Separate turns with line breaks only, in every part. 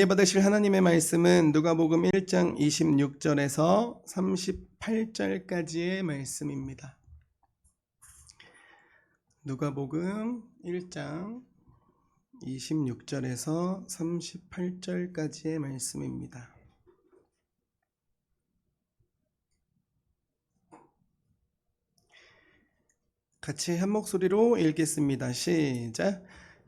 받으실 하나님의 말씀은 누가복음 1장 26절에서 38절까지의 말씀입니다. 누가복음 1장 26절에서 38절까지의 말씀입니다. 같이 한 목소리로 읽겠습니다. 시작.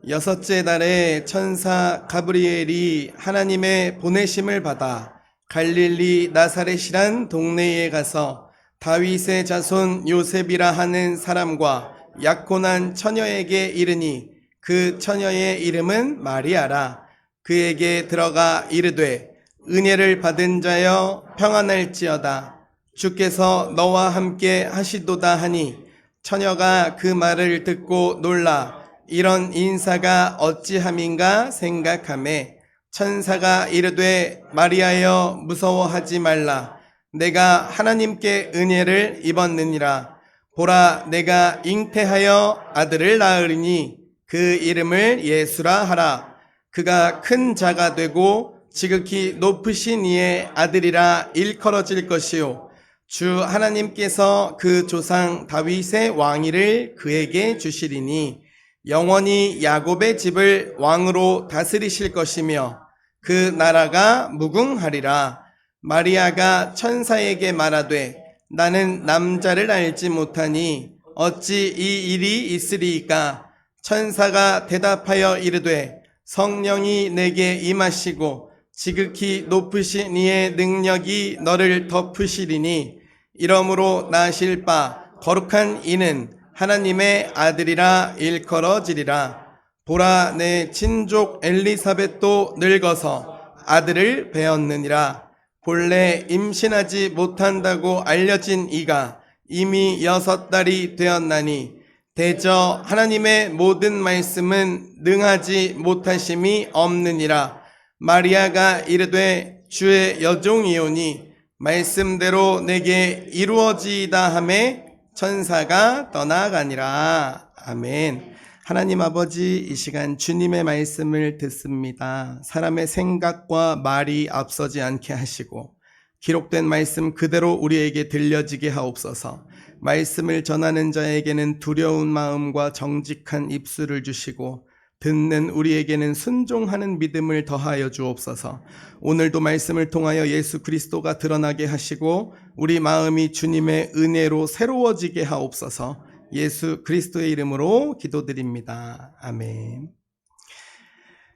여섯째 달에 천사 가브리엘이 하나님의 보내심을 받아 갈릴리 나사렛이란 동네에 가서 다윗의 자손 요셉이라 하는 사람과 약혼한 처녀에게 이르니 그 처녀의 이름은 마리아라. 그에게 들어가 이르되 은혜를 받은 자여 평안할지어다. 주께서 너와 함께 하시도다 하니 처녀가 그 말을 듣고 놀라 이런 인사가 어찌함인가 생각하매 천사가 이르되 마리아여 무서워하지 말라. 내가 하나님께 은혜를 입었느니라. 보라 내가 잉태하여 아들을 낳으리니 그 이름을 예수라 하라. 그가 큰 자가 되고 지극히 높으신 이의 아들이라 일컬어질 것이요 주 하나님께서 그 조상 다윗의 왕위를 그에게 주시리니 영원히 야곱의 집을 왕으로 다스리실 것이며 그 나라가 무궁하리라. 마리아가 천사에게 말하되 나는 남자를 알지 못하니 어찌 이 일이 있으리이까. 천사가 대답하여 이르되 성령이 내게 임하시고 지극히 높으신 이의 능력이 너를 덮으시리니 이러므로 나실 바 거룩한 이는 하나님의 아들이라 일컬어지리라. 보라 내 친족 엘리사벳도 늙어서 아들을 배었느니라. 본래 임신하지 못한다고 알려진 이가 이미 6달이 되었나니 대저 하나님의 모든 말씀은 능하지 못하심이 없느니라. 마리아가 이르되 주의 여종이오니 말씀대로 내게 이루어지이다 하매 천사가 떠나가니라. 아멘. 하나님 아버지, 이 시간 주님의 말씀을 듣습니다. 사람의 생각과 말이 앞서지 않게 하시고 기록된 말씀 그대로 우리에게 들려지게 하옵소서. 말씀을 전하는 자에게는 두려운 마음과 정직한 입술을 주시고 듣는 우리에게는 순종하는 믿음을 더하여 주옵소서. 오늘도 말씀을 통하여 예수 그리스도가 드러나게 하시고 우리 마음이 주님의 은혜로 새로워지게 하옵소서. 예수 그리스도의 이름으로 기도드립니다. 아멘.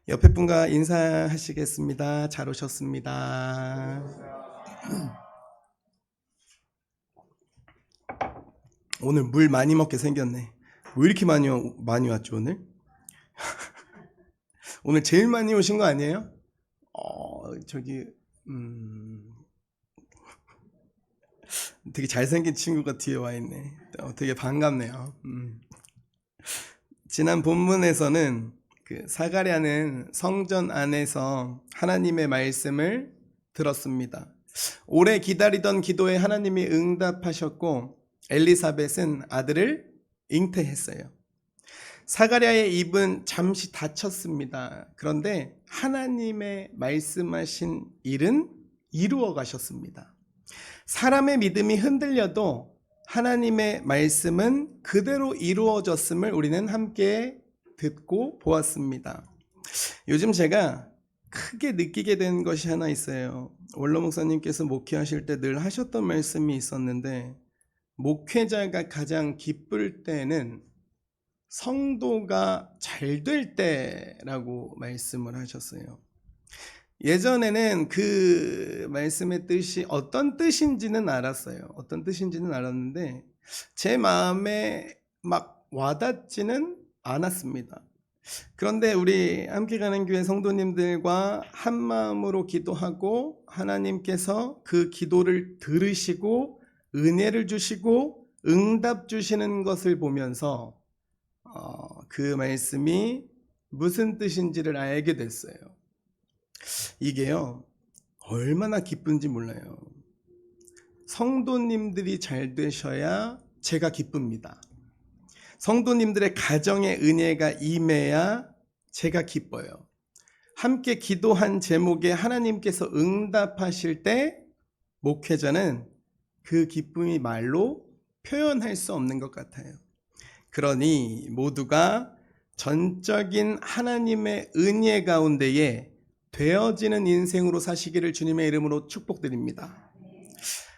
옆에 분과 인사하시겠습니다. 잘 오셨습니다. 오늘 물 많이 먹게 생겼네. 왜 이렇게 많이 왔죠 오늘? 오늘 제일 많이 오신 거 아니에요? 되게 잘생긴 친구가 뒤에 와 있네. 되게 반갑네요. 지난 본문에서는 그 사가랴는 성전 안에서 하나님의 말씀을 들었습니다. 오래 기다리던 기도에 하나님이 응답하셨고 엘리사벳은 아들을 잉태했어요. 사가랴의 입은 잠시 닫혔습니다. 그런데 하나님의 말씀하신 일은 이루어 가셨습니다. 사람의 믿음이 흔들려도 하나님의 말씀은 그대로 이루어졌음을 우리는 함께 듣고 보았습니다. 요즘 제가 크게 느끼게 된 것이 하나 있어요. 원로 목사님께서 목회하실 때 늘 하셨던 말씀이 있었는데 목회자가 가장 기쁠 때는 성도가 잘 될 때라고 말씀을 하셨어요. 예전에는 그 말씀의 뜻이 어떤 뜻인지는 알았어요. 어떤 뜻인지는 알았는데 제 마음에 막 와닿지는 않았습니다. 그런데 우리 함께 가는 교회 성도님들과 한 마음으로 기도하고 하나님께서 그 기도를 들으시고 은혜를 주시고 응답 주시는 것을 보면서 그 말씀이 무슨 뜻인지를 알게 됐어요. 이게요, 얼마나 기쁜지 몰라요. 성도님들이 잘 되셔야 제가 기쁩니다. 성도님들의 가정에 은혜가 임해야 제가 기뻐요. 함께 기도한 제목에 하나님께서 응답하실 때 목회자는 그 기쁨이 말로 표현할 수 없는 것 같아요. 그러니 모두가 전적인 하나님의 은혜 가운데에 되어지는 인생으로 사시기를 주님의 이름으로 축복드립니다.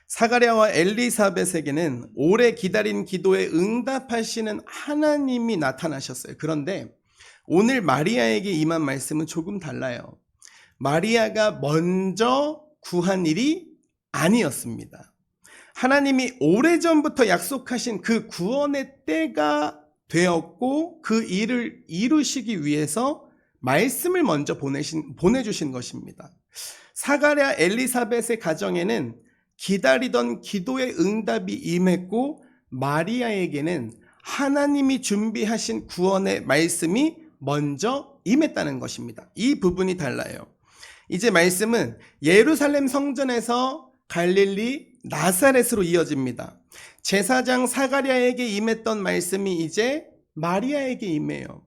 사가랴와 엘리사벳에게는 오래 기다린 기도에 응답하시는 하나님이 나타나셨어요. 그런데 오늘 마리아에게 임한 말씀은 조금 달라요. 마리아가 먼저 구한 일이 아니었습니다. 하나님이 오래전부터 약속하신 그 구원의 때가 되었고 그 일을 이루시기 위해서 말씀을 먼저 보내주신 것입니다. 사가랴 엘리사벳의 가정에는 기다리던 기도의 응답이 임했고 마리아에게는 하나님이 준비하신 구원의 말씀이 먼저 임했다는 것입니다. 이 부분이 달라요. 이제 말씀은 예루살렘 성전에서 갈릴리 나사렛으로 이어집니다. 제사장 사가랴에게 임했던 말씀이 이제 마리아에게 임해요.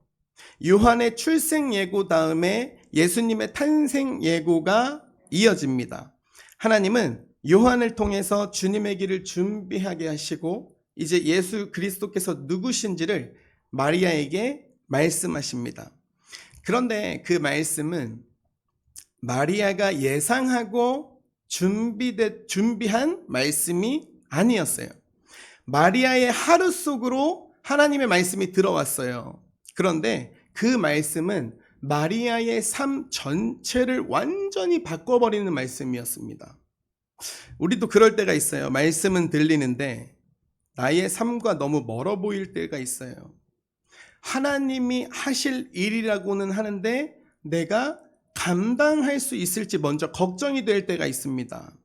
요한의 출생 예고 다음에 예수님의 탄생 예고가 이어집니다. 하나님은 요한을 통해서 주님의 길을 준비하게 하시고 이제 예수 그리스도께서 누구신지를 마리아에게 말씀하십니다. 그런데 그 말씀은 마리아가 예상하고 준비한 말씀이 아니었어요. 마리아의 하루 속으로 하나님의 말씀이 들어왔어요. 그런데 그 말씀은 마리아의 삶 전체를 완전히 바꿔버리는 말씀이었습니다. 우리도 그럴 때가 있어요. 말씀은 들리는데 나의 삶과 너무 멀어 보일 때가 있어요. 하나님이 하실 일이라고는 하는데 내가 감당할 수 있을지 먼저 걱정이 될 때가 있습니다.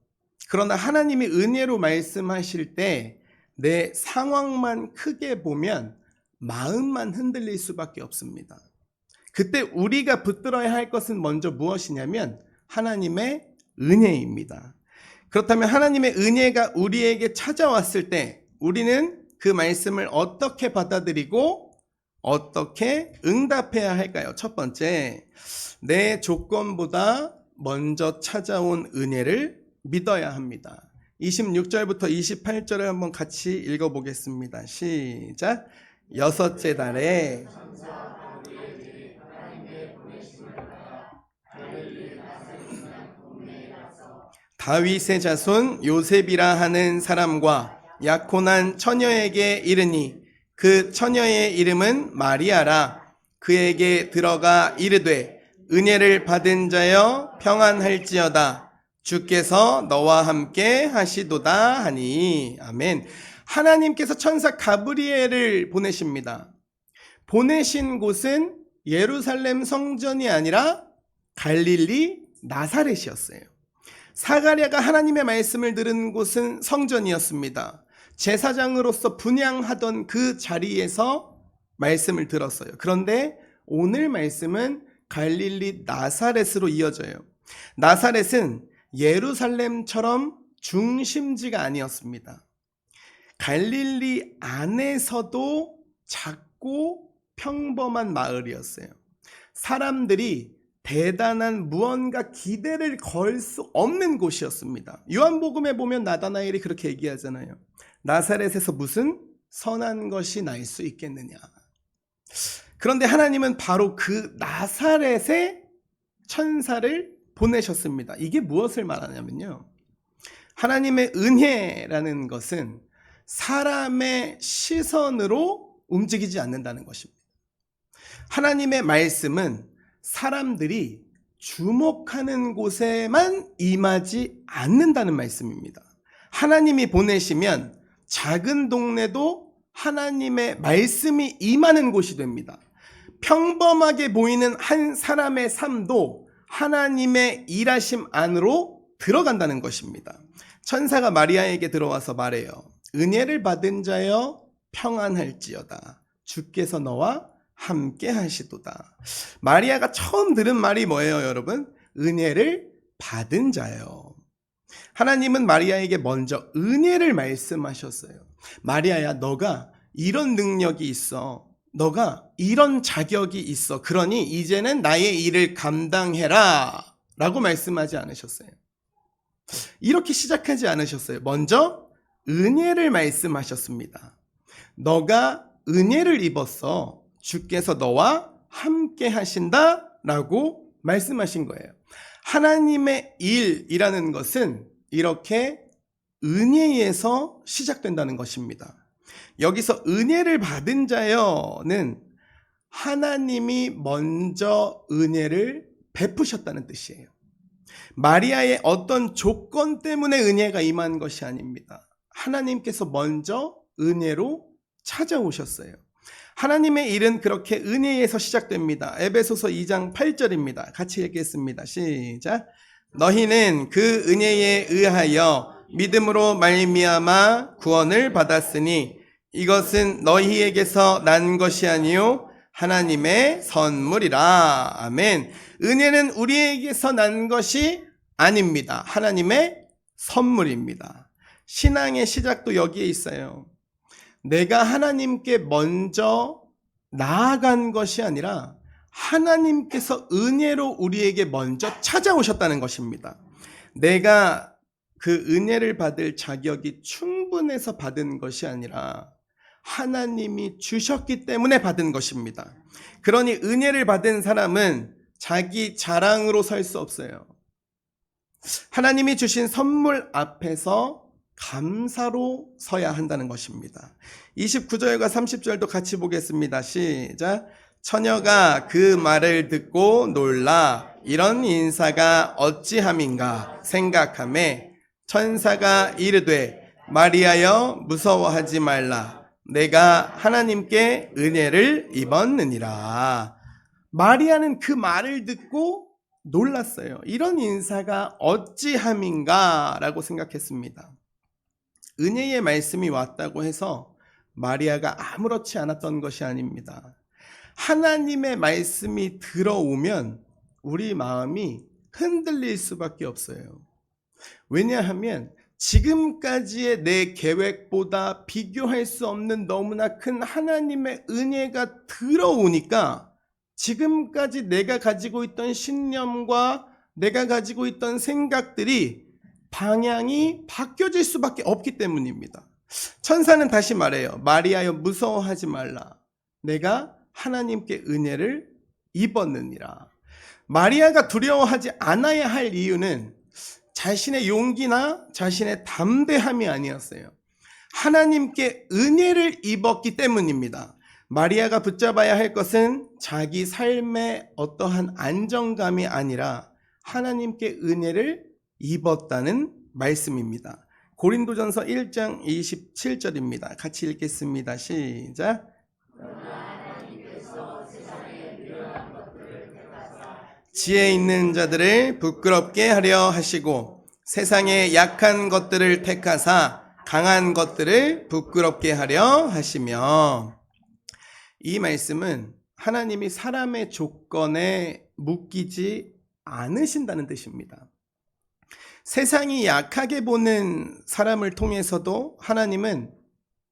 그러나 하나님이 은혜로 말씀하실 때 내 상황만 크게 보면 마음만 흔들릴 수밖에 없습니다. 그때 우리가 붙들어야 할 것은 먼저 무엇이냐면 하나님의 은혜입니다. 그렇다면 하나님의 은혜가 우리에게 찾아왔을 때 우리는 그 말씀을 어떻게 받아들이고 어떻게 응답해야 할까요? 첫 번째, 내 조건보다 먼저 찾아온 은혜를 믿어야 합니다. 26절부터 28절을 한번 같이 읽어보겠습니다. 시작. 여섯째 달에 다윗의 자손 요셉이라 하는 사람과 약혼한 처녀에게 이르니 그 처녀의 이름은 마리아라. 그에게 들어가 이르되 은혜를 받은 자여 평안할지어다. 주께서 너와 함께 하시도다 하니. 아멘. 하나님께서 천사 가브리엘을 보내십니다. 보내신 곳은 예루살렘 성전이 아니라 갈릴리 나사렛이었어요. 사가랴가 하나님의 말씀을 들은 곳은 성전이었습니다. 제사장으로서 분향하던 그 자리에서 말씀을 들었어요. 그런데 오늘 말씀은 갈릴리 나사렛으로 이어져요. 나사렛은 예루살렘처럼 중심지가 아니었습니다. 갈릴리 안에서도 작고 평범한 마을이었어요. 사람들이 대단한 무언가 기대를 걸 수 없는 곳이었습니다. 요한복음에 보면 나다나엘이 그렇게 얘기하잖아요. 나사렛에서 무슨 선한 것이 날 수 있겠느냐. 그런데 하나님은 바로 그 나사렛에 천사를 보내셨습니다. 이게 무엇을 말하냐면요. 하나님의 은혜라는 것은 사람의 시선으로 움직이지 않는다는 것입니다. 하나님의 말씀은 사람들이 주목하는 곳에만 임하지 않는다는 말씀입니다. 하나님이 보내시면 작은 동네도 하나님의 말씀이 임하는 곳이 됩니다. 평범하게 보이는 한 사람의 삶도 하나님의 일하심 안으로 들어간다는 것입니다. 천사가 마리아에게 들어와서 말해요. 은혜를 받은 자여 평안할지어다. 주께서 너와 함께 하시도다. 마리아가 처음 들은 말이 뭐예요, 여러분? 은혜를 받은 자요. 하나님은 마리아에게 먼저 은혜를 말씀하셨어요. 마리아야, 너가 이런 능력이 있어. 너가 이런 자격이 있어. 그러니 이제는 나의 일을 감당해라. 라고 말씀하지 않으셨어요. 이렇게 시작하지 않으셨어요. 먼저 은혜를 말씀하셨습니다. 너가 은혜를 입었어. 주께서 너와 함께 하신다. 라고 말씀하신 거예요. 하나님의 일이라는 것은 이렇게 은혜에서 시작된다는 것입니다. 여기서 은혜를 받은 자여는 하나님이 먼저 은혜를 베푸셨다는 뜻이에요. 마리아의 어떤 조건 때문에 은혜가 임한 것이 아닙니다. 하나님께서 먼저 은혜로 찾아오셨어요. 하나님의 일은 그렇게 은혜에서 시작됩니다. 에베소서 2장 8절입니다. 같이 읽겠습니다. 시작. 너희는 그 은혜에 의하여 믿음으로 말미암아 구원을 받았으니 이것은 너희에게서 난 것이 아니요 하나님의 선물이라. 아멘. 은혜는 우리에게서 난 것이 아닙니다. 하나님의 선물입니다. 신앙의 시작도 여기에 있어요. 내가 하나님께 먼저 나아간 것이 아니라 하나님께서 은혜로 우리에게 먼저 찾아오셨다는 것입니다. 내가 그 은혜를 받을 자격이 충분해서 받은 것이 아니라 하나님이 주셨기 때문에 받은 것입니다. 그러니 은혜를 받은 사람은 자기 자랑으로 설 수 없어요. 하나님이 주신 선물 앞에서 감사로 서야 한다는 것입니다. 29절과 30절도 같이 보겠습니다. 시작. 처녀가 그 말을 듣고 놀라 이런 인사가 어찌함인가 생각하매 천사가 이르되 마리아여 무서워하지 말라 내가 하나님께 은혜를 입었느니라. 마리아는 그 말을 듣고 놀랐어요. 이런 인사가 어찌함인가 라고 생각했습니다. 은혜의 말씀이 왔다고 해서 마리아가 아무렇지 않았던 것이 아닙니다. 하나님의 말씀이 들어오면 우리 마음이 흔들릴 수밖에 없어요. 왜냐하면 지금까지의 내 계획보다 비교할 수 없는 너무나 큰 하나님의 은혜가 들어오니까 지금까지 내가 가지고 있던 신념과 내가 가지고 있던 생각들이 방향이 바뀌어질 수밖에 없기 때문입니다. 천사는 다시 말해요. 마리아여 무서워하지 말라. 내가 하나님께 은혜를 입었느니라. 마리아가 두려워하지 않아야 할 이유는 자신의 용기나 자신의 담대함이 아니었어요. 하나님께 은혜를 입었기 때문입니다. 마리아가 붙잡아야 할 것은 자기 삶의 어떠한 안정감이 아니라 하나님께 은혜를 입었다는 말씀입니다. 고린도전서 1장 27절입니다. 같이 읽겠습니다. 시작. 지혜 있는 자들을 부끄럽게 하려 하시고 세상의 약한 것들을 택하사 강한 것들을 부끄럽게 하려 하시며. 이 말씀은 하나님이 사람의 조건에 묶이지 않으신다는 뜻입니다. 세상이 약하게 보는 사람을 통해서도 하나님은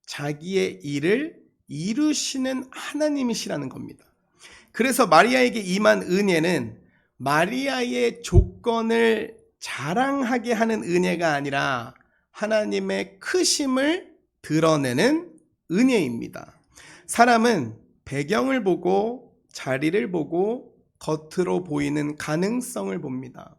자기의 일을 이루시는 하나님이시라는 겁니다. 그래서 마리아에게 임한 은혜는 마리아의 조건을 자랑하게 하는 은혜가 아니라 하나님의 크심을 드러내는 은혜입니다. 사람은 배경을 보고 자리를 보고 겉으로 보이는 가능성을 봅니다.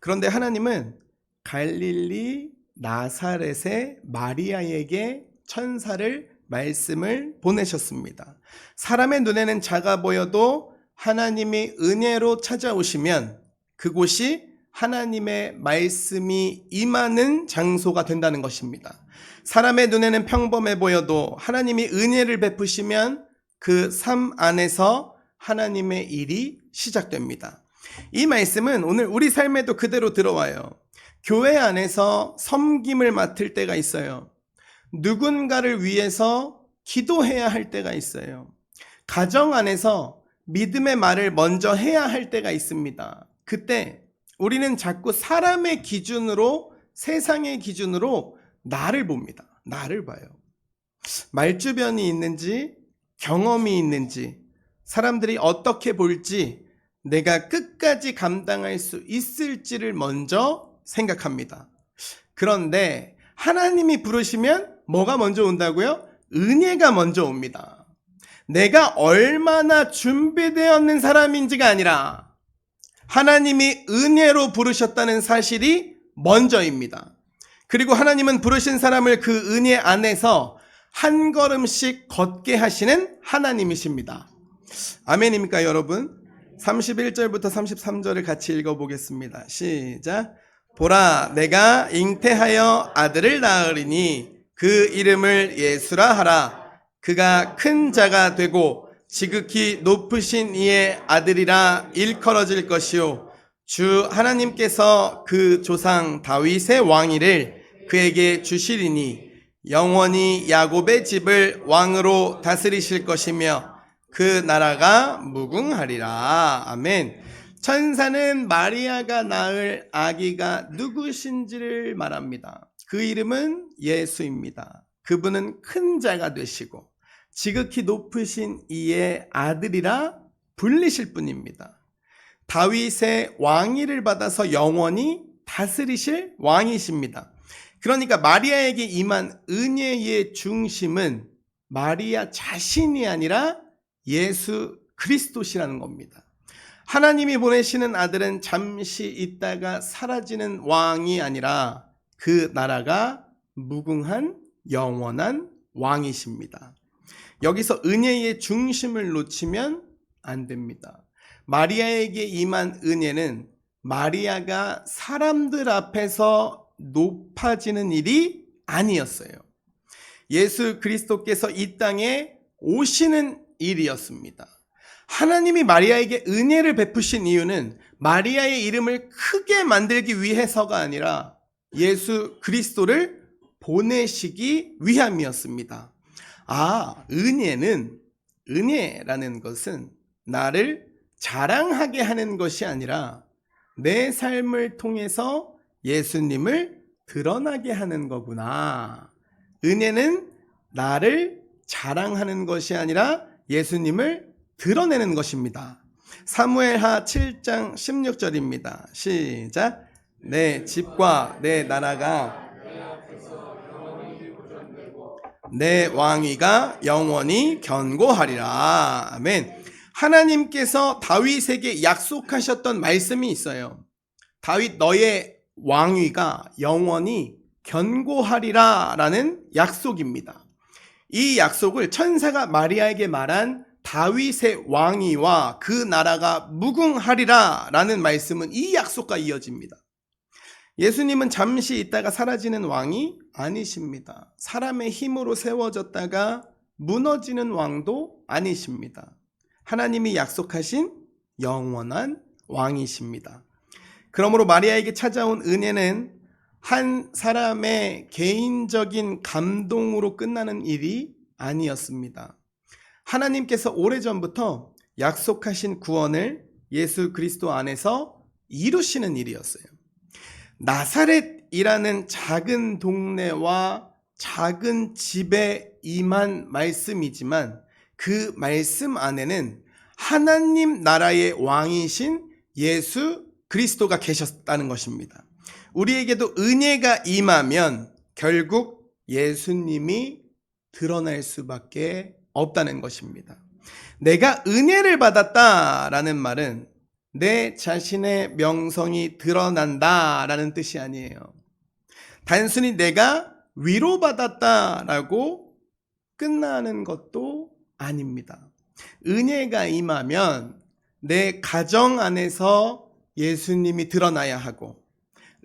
그런데 하나님은 갈릴리 나사렛의 마리아에게 천사를 말씀을 보내셨습니다. 사람의 눈에는 작아 보여도 하나님이 은혜로 찾아오시면 그곳이 하나님의 말씀이 임하는 장소가 된다는 것입니다. 사람의 눈에는 평범해 보여도 하나님이 은혜를 베푸시면 그 삶 안에서 하나님의 일이 시작됩니다. 이 말씀은 오늘 우리 삶에도 그대로 들어와요. 교회 안에서 섬김을 맡을 때가 있어요. 누군가를 위해서 기도해야 할 때가 있어요. 가정 안에서 믿음의 말을 먼저 해야 할 때가 있습니다. 그때 우리는 자꾸 사람의 기준으로, 세상의 기준으로 나를 봅니다. 나를 봐요. 말주변이 있는지 경험이 있는지, 사람들이 어떻게 볼지, 내가 끝까지 감당할 수 있을지를 먼저 생각합니다. 그런데 하나님이 부르시면 뭐가 먼저 온다고요? 은혜가 먼저 옵니다. 내가 얼마나 준비되었는 사람인지가 아니라 하나님이 은혜로 부르셨다는 사실이 먼저입니다. 그리고 하나님은 부르신 사람을 그 은혜 안에서 한 걸음씩 걷게 하시는 하나님이십니다. 아멘입니까, 여러분? 31절부터 33절을 같이 읽어보겠습니다. 시작. 보라, 내가 잉태하여 아들을 낳으리니 그 이름을 예수라 하라. 그가 큰 자가 되고 지극히 높으신 이의 아들이라 일컬어질 것이요, 주 하나님께서 그 조상 다윗의 왕위를 그에게 주시리니 영원히 야곱의 집을 왕으로 다스리실 것이며 그 나라가 무궁하리라. 아멘. 천사는 마리아가 낳을 아기가 누구신지를 말합니다. 그 이름은 예수입니다. 그분은 큰 자가 되시고 지극히 높으신 이의 아들이라 불리실 분입니다. 다윗의 왕위를 받아서 영원히 다스리실 왕이십니다. 그러니까 마리아에게 임한 은혜의 중심은 마리아 자신이 아니라 예수 그리스도시라는 겁니다. 하나님이 보내시는 아들은 잠시 있다가 사라지는 왕이 아니라 그 나라가 무궁한 영원한 왕이십니다. 여기서 은혜의 중심을 놓치면 안 됩니다. 마리아에게 임한 은혜는 마리아가 사람들 앞에서 높아지는 일이 아니었어요. 예수 그리스도께서 이 땅에 오시는 일이었습니다. 하나님이 마리아에게 은혜를 베푸신 이유는 마리아의 이름을 크게 만들기 위해서가 아니라 예수 그리스도를 보내시기 위함이었습니다. 은혜라는 것은 나를 자랑하게 하는 것이 아니라 내 삶을 통해서 예수님을 드러나게 하는 거구나. 은혜는 나를 자랑하는 것이 아니라 예수님을 드러내는 것입니다. 사무엘하 7장 16절입니다. 시작. 내 집과 내 나라가 내 왕위가 영원히 견고하리라. 아멘. 하나님께서 다윗에게 약속하셨던 말씀이 있어요. 다윗, 너의 왕위가 영원히 견고하리라 라는 약속입니다. 이 약속을 천사가 마리아에게 말한 다윗의 왕위와 그 나라가 무궁하리라 라는 말씀은 이 약속과 이어집니다. 예수님은 잠시 있다가 사라지는 왕이 아니십니다. 사람의 힘으로 세워졌다가 무너지는 왕도 아니십니다. 하나님이 약속하신 영원한 왕이십니다. 그러므로 마리아에게 찾아온 은혜는 한 사람의 개인적인 감동으로 끝나는 일이 아니었습니다. 하나님께서 오래전부터 약속하신 구원을 예수 그리스도 안에서 이루시는 일이었어요. 나사렛이라는 작은 동네와 작은 집에 임한 말씀이지만 그 말씀 안에는 하나님 나라의 왕이신 예수 그리스도가 계셨다는 것입니다. 우리에게도 은혜가 임하면 결국 예수님이 드러날 수밖에 없다는 것입니다. 내가 은혜를 받았다라는 말은 내 자신의 명성이 드러난다라는 뜻이 아니에요. 단순히 내가 위로받았다라고 끝나는 것도 아닙니다. 은혜가 임하면 내 가정 안에서 예수님이 드러나야 하고,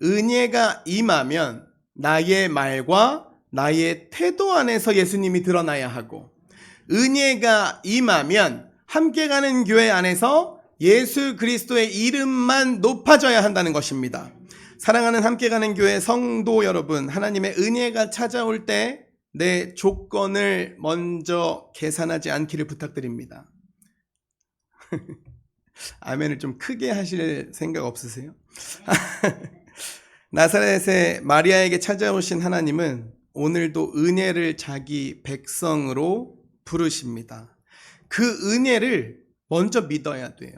은혜가 임하면 나의 말과 나의 태도 안에서 예수님이 드러나야 하고, 은혜가 임하면 함께 가는 교회 안에서 예수 그리스도의 이름만 높아져야 한다는 것입니다. 사랑하는 함께 가는 교회 성도 여러분, 하나님의 은혜가 찾아올 때 내 조건을 먼저 계산하지 않기를 부탁드립니다. 아멘을 좀 크게 하실 생각 없으세요? 나사렛의 마리아에게 찾아오신 하나님은 오늘도 은혜를 자기 백성으로 부르십니다. 그 은혜를 먼저 믿어야 돼요.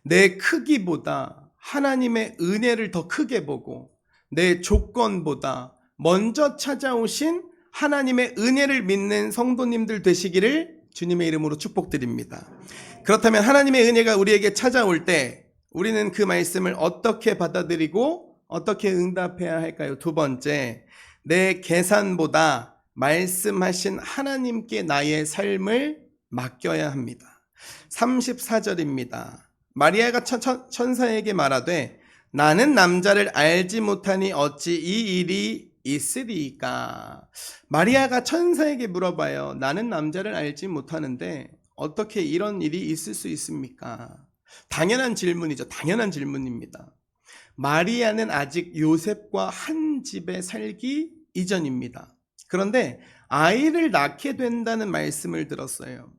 내 크기보다 하나님의 은혜를 더 크게 보고 내 조건보다 먼저 찾아오신 하나님의 은혜를 믿는 성도님들 되시기를 주님의 이름으로 축복드립니다. 그렇다면 하나님의 은혜가 우리에게 찾아올 때 우리는 그 말씀을 어떻게 받아들이고 어떻게 응답해야 할까요? 두 번째, 내 계산보다 말씀하신 하나님께 나의 삶을 맡겨야 합니다. 34절입니다. 마리아가 천사에게 말하되 나는 남자를 알지 못하니 어찌 이 일이 있으리까? 마리아가 천사에게 물어봐요. 나는 남자를 알지 못하는데 어떻게 이런 일이 있을 수 있습니까? 당연한 질문이죠. 당연한 질문입니다. 마리아는 아직 요셉과 한 집에 살기 이전입니다. 그런데 아이를 낳게 된다는 말씀을 들었어요.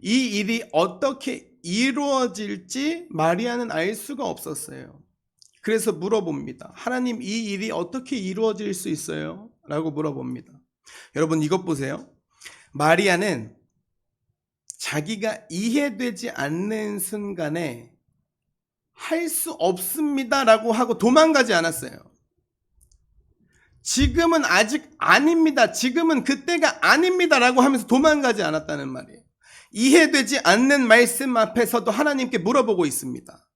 이 일이 어떻게 이루어질지 마리아는 알 수가 없었어요. 그래서 물어봅니다. 하나님, 이 일이 어떻게 이루어질 수 있어요? 라고 물어봅니다. 여러분, 이것 보세요. 마리아는 자기가 이해되지 않는 순간에 할 수 없습니다 라고 하고 도망가지 않았어요. 지금은 아직 아닙니다. 지금은 그때가 아닙니다 라고 하면서 도망가지 않았다는 말이에요. 이해되지 않는 말씀 앞에서도 하나님께 물어보고 있습니다.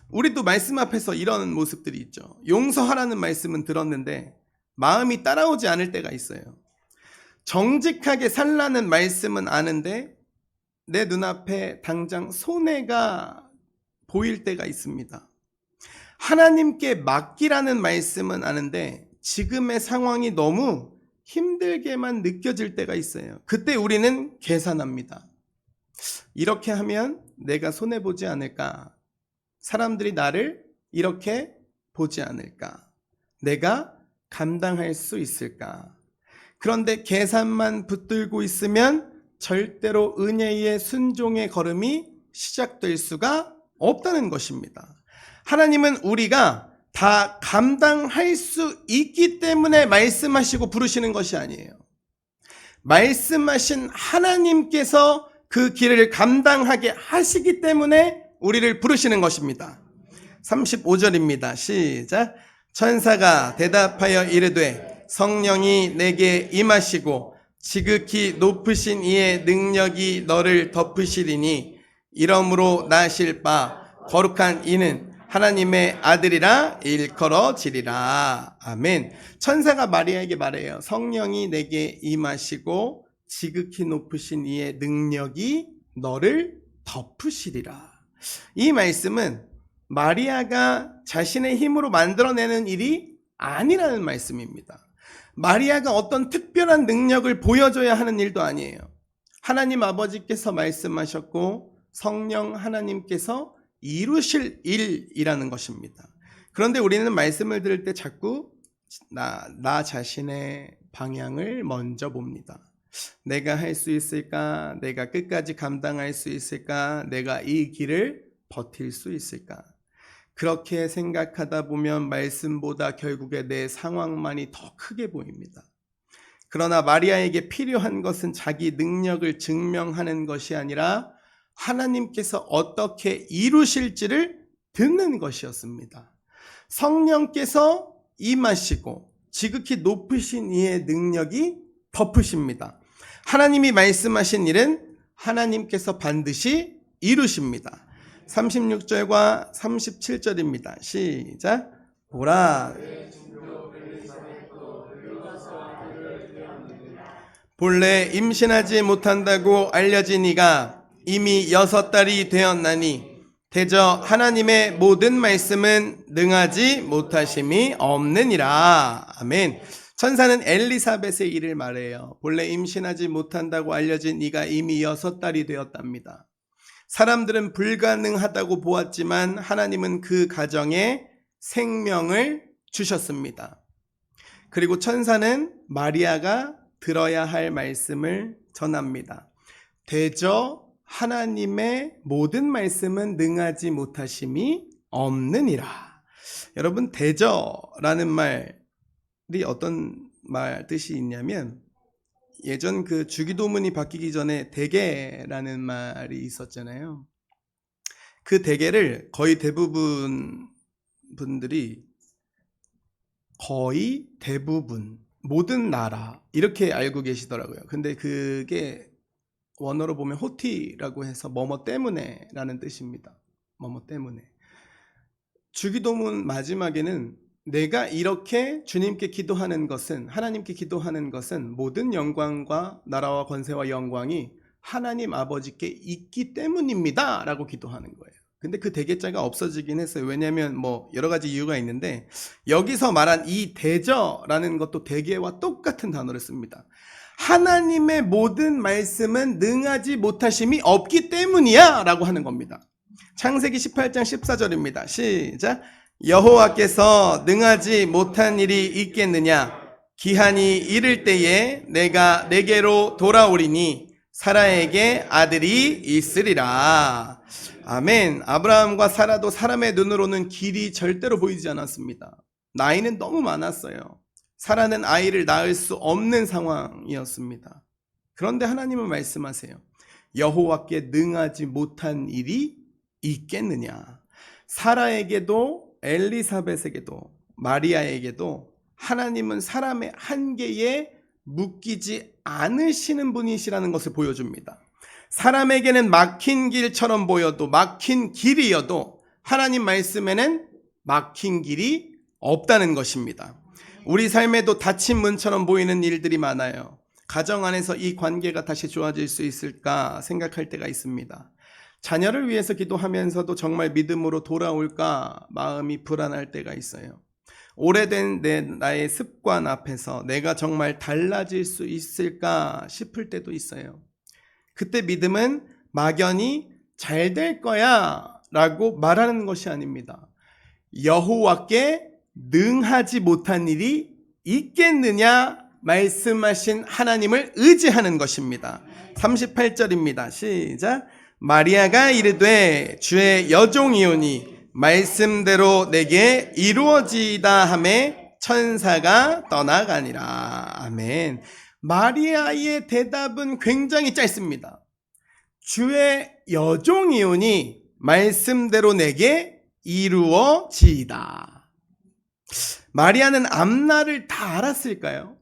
우리도 말씀 앞에서 이런 모습들이 있죠. 용서하라는 말씀은 들었는데 마음이 따라오지 않을 때가 있어요. 정직하게 살라는 말씀은 아는데 내 눈앞에 당장 손해가 보일 때가 있습니다. 하나님께 맡기라는 말씀은 아는데 지금의 상황이 너무 힘들게만 느껴질 때가 있어요. 그때 우리는 계산합니다. 이렇게 하면 내가 손해보지 않을까? 사람들이 나를 이렇게 보지 않을까? 내가 감당할 수 있을까? 그런데 계산만 붙들고 있으면 절대로 은혜의 순종의 걸음이 시작될 수가 없다는 것입니다. 하나님은 우리가 다 감당할 수 있기 때문에 말씀하시고 부르시는 것이 아니에요. 말씀하신 하나님께서 그 길을 감당하게 하시기 때문에 우리를 부르시는 것입니다. 35절입니다. 시작. 천사가 대답하여 이르되 성령이 내게 임하시고 지극히 높으신 이의 능력이 너를 덮으시리니 이러므로 나실 바 거룩한 이는 하나님의 아들이라 일컬어지리라. 아멘. 천사가 마리아에게 말해요. 성령이 내게 임하시고 지극히 높으신 이의 능력이 너를 덮으시리라. 이 말씀은 마리아가 자신의 힘으로 만들어내는 일이 아니라는 말씀입니다. 마리아가 어떤 특별한 능력을 보여줘야 하는 일도 아니에요. 하나님 아버지께서 말씀하셨고 성령 하나님께서 이루실 일이라는 것입니다. 그런데 우리는 말씀을 들을 때 자꾸 나 자신의 방향을 먼저 봅니다. 내가 할 수 있을까? 내가 끝까지 감당할 수 있을까? 내가 이 길을 버틸 수 있을까? 그렇게 생각하다 보면 말씀보다 결국에 내 상황만이 더 크게 보입니다. 그러나 마리아에게 필요한 것은 자기 능력을 증명하는 것이 아니라 하나님께서 어떻게 이루실지를 듣는 것이었습니다. 성령께서 임하시고 지극히 높으신 이의 능력이 덮으십니다. 하나님이 말씀하신 일은 하나님께서 반드시 이루십니다. 36절과 37절입니다. 시작. 보라, 본래 임신하지 못한다고 알려진 이가 이미 6달이 되었나니 대저 하나님의 모든 말씀은 능하지 못하심이 없느니라. 아멘. 천사는 엘리사벳의 일을 말해요. 본래 임신하지 못한다고 알려진 이가 이미 6달이 되었답니다. 사람들은 불가능하다고 보았지만 하나님은 그 가정에 생명을 주셨습니다. 그리고 천사는 마리아가 들어야 할 말씀을 전합니다. 대저 하나님의 모든 말씀은 능하지 못하심이 없느니라. 여러분, 대저라는 말이 어떤 말 뜻이 있냐면 예전 그 주기도문이 바뀌기 전에 대계라는 말이 있었잖아요. 그 대계를 거의 대부분 분들이 거의 대부분 모든 나라 이렇게 알고 계시더라고요. 근데 그게 원어로 보면 호티라고 해서 뭐뭐 때문에 라는 뜻입니다. 뭐뭐 때문에. 주기도문 마지막에는 내가 이렇게 주님께 기도하는 것은, 하나님께 기도하는 것은 모든 영광과 나라와 권세와 영광이 하나님 아버지께 있기 때문입니다 라고 기도하는 거예요. 근데 그 대개자가 없어지긴 했어요. 왜냐하면 뭐 여러 가지 이유가 있는데, 여기서 말한 이 대저라는 것도 대개와 똑같은 단어를 씁니다. 하나님의 모든 말씀은 능하지 못하심이 없기 때문이야 라고 하는 겁니다. 창세기 18장 14절입니다. 시작. 여호와께서 능하지 못한 일이 있겠느냐? 기한이 이를 때에 내가 내게로 돌아오리니 사라에게 아들이 있으리라. 아멘. 아브라함과 사라도 사람의 눈으로는 길이 절대로 보이지 않았습니다. 나이는 너무 많았어요. 사라는 아이를 낳을 수 없는 상황이었습니다. 그런데 하나님은 말씀하세요. 여호와께 능하지 못한 일이 있겠느냐? 사라에게도 엘리사벳에게도 마리아에게도 하나님은 사람의 한계에 묶이지 않으시는 분이시라는 것을 보여줍니다. 사람에게는 막힌 길처럼 보여도, 막힌 길이어도 하나님 말씀에는 막힌 길이 없다는 것입니다. 우리 삶에도 닫힌 문처럼 보이는 일들이 많아요. 가정 안에서 이 관계가 다시 좋아질 수 있을까 생각할 때가 있습니다. 자녀를 위해서 기도하면서도 정말 믿음으로 돌아올까 마음이 불안할 때가 있어요. 오래된 나의 습관 앞에서 내가 정말 달라질 수 있을까 싶을 때도 있어요. 그때 믿음은 막연히 잘 될 거야 라고 말하는 것이 아닙니다. 여호와께 능하지 못한 일이 있겠느냐 말씀하신 하나님을 의지하는 것입니다. 38절입니다. 시작. 마리아가 이르되 주의 여종이오니 말씀대로 내게 이루어지이다 하매 천사가 떠나가니라. 아멘. 마리아의 대답은 굉장히 짧습니다. 주의 여종이오니 말씀대로 내게 이루어지이다. 마리아는 앞날을 다 알았을까요?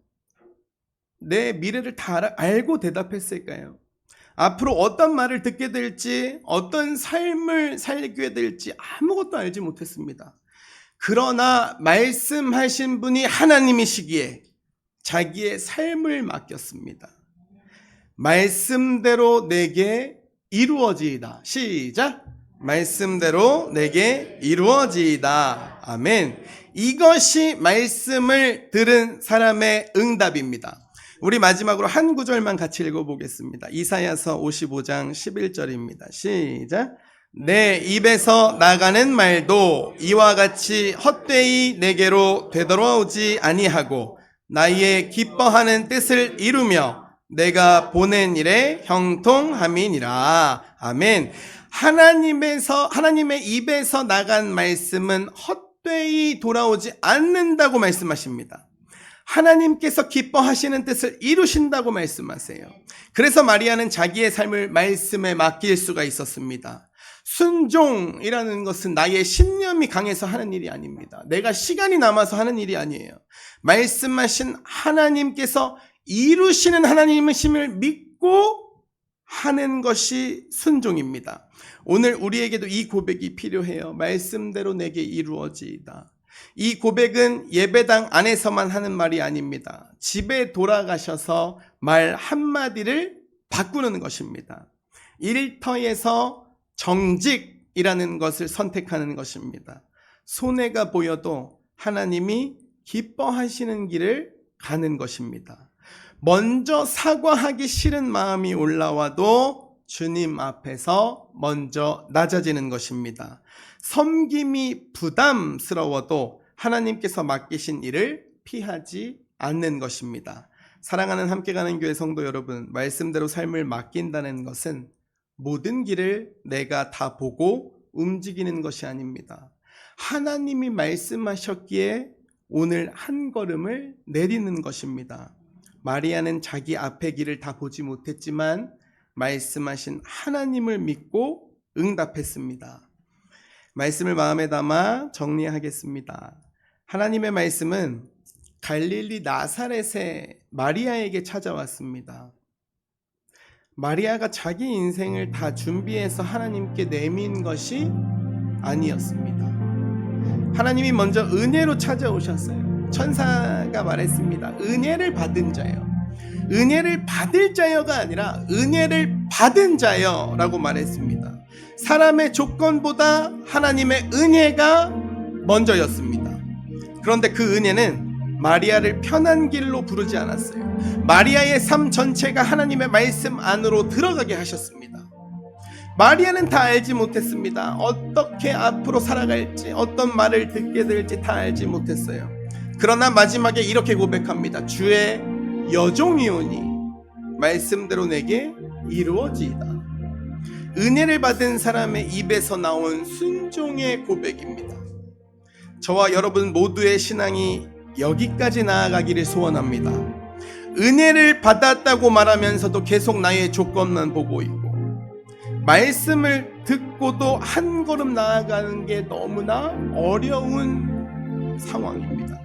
내 미래를 다 알고 대답했을까요? 앞으로 어떤 말을 듣게 될지, 어떤 삶을 살게 될지 아무것도 알지 못했습니다. 그러나 말씀하신 분이 하나님이시기에 자기의 삶을 맡겼습니다. 말씀대로 내게 이루어지이다. 시작. 말씀대로 내게 이루어지이다. 아멘. 이것이 말씀을 들은 사람의 응답입니다. 우리 마지막으로 한 구절만 같이 읽어보겠습니다. 이사야서 55장 11절입니다. 시작. 내 입에서 나가는 말도 이와 같이 헛되이 내게로 되돌아오지 아니하고 나의 기뻐하는 뜻을 이루며 내가 보낸 일에 형통함이니라. 아멘. 하나님의 입에서 나간 말씀은 헛되이 돌아오지 않는다고 말씀하십니다. 하나님께서 기뻐하시는 뜻을 이루신다고 말씀하세요. 그래서 마리아는 자기의 삶을 말씀에 맡길 수가 있었습니다. 순종이라는 것은 나의 신념이 강해서 하는 일이 아닙니다. 내가 시간이 남아서 하는 일이 아니에요. 말씀하신 하나님께서 이루시는 하나님이심을 믿고 하는 것이 순종입니다. 오늘 우리에게도 이 고백이 필요해요. 말씀대로 내게 이루어지이다. 이 고백은 예배당 안에서만 하는 말이 아닙니다. 집에 돌아가셔서 말 한마디를 바꾸는 것입니다. 일터에서 정직이라는 것을 선택하는 것입니다. 손해가 보여도 하나님이 기뻐하시는 길을 가는 것입니다. 먼저 사과하기 싫은 마음이 올라와도 주님 앞에서 먼저 낮아지는 것입니다. 섬김이 부담스러워도 하나님께서 맡기신 일을 피하지 않는 것입니다. 사랑하는 함께 가는 교회 성도 여러분, 말씀대로 삶을 맡긴다는 것은 모든 길을 내가 다 보고 움직이는 것이 아닙니다. 하나님이 말씀하셨기에 오늘 한 걸음을 내디는 것입니다. 마리아는 자기 앞의 길을 다 보지 못했지만 말씀하신 하나님을 믿고 응답했습니다. 말씀을 마음에 담아 정리하겠습니다. 하나님의 말씀은 갈릴리 나사렛의 마리아에게 찾아왔습니다. 마리아가 자기 인생을 다 준비해서 하나님께 내민 것이 아니었습니다. 하나님이 먼저 은혜로 찾아오셨어요. 천사가 말했습니다. 은혜를 받은 자여. 은혜를 받을 자여가 아니라 은혜를 받은 자여라고 말했습니다. 사람의 조건보다 하나님의 은혜가 먼저였습니다. 그런데 그 은혜는 마리아를 편한 길로 부르지 않았어요. 마리아의 삶 전체가 하나님의 말씀 안으로 들어가게 하셨습니다. 마리아는 다 알지 못했습니다. 어떻게 앞으로 살아갈지, 어떤 말을 듣게 될지 다 알지 못했어요. 그러나 마지막에 이렇게 고백합니다. 주의 여종이오니 말씀대로 내게 이루어지이다. 은혜를 받은 사람의 입에서 나온 순종의 고백입니다. 저와 여러분 모두의 신앙이 여기까지 나아가기를 소원합니다. 은혜를 받았다고 말하면서도 계속 나의 조건만 보고 있고, 말씀을 듣고도 한 걸음 나아가는 게 너무나 어려운 상황입니다.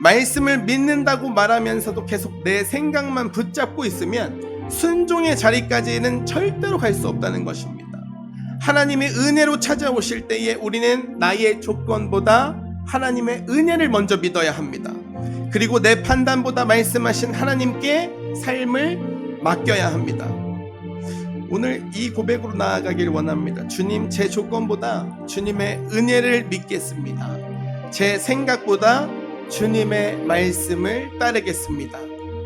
말씀을 믿는다고 말하면서도 계속 내 생각만 붙잡고 있으면 순종의 자리까지는 절대로 갈 수 없다는 것입니다. 하나님의 은혜로 찾아오실 때에 우리는 나의 조건보다 하나님의 은혜를 먼저 믿어야 합니다. 그리고 내 판단보다 말씀하신 하나님께 삶을 맡겨야 합니다. 오늘 이 고백으로 나아가길 원합니다. 주님, 제 조건보다 주님의 은혜를 믿겠습니다. 제 생각보다 주님의 말씀을 따르겠습니다.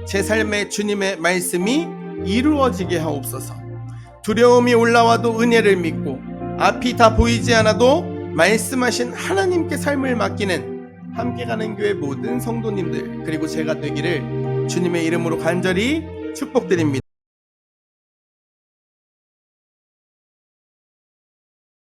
제 삶에 주님의 말씀이 이루어지게 하옵소서. 두려움이 올라와도 은혜를 믿고 앞이 다 보이지 않아도 말씀하신 하나님께 삶을 맡기는 함께 가는 교회 모든 성도님들, 그리고 제가 되기를 주님의 이름으로 간절히 축복드립니다.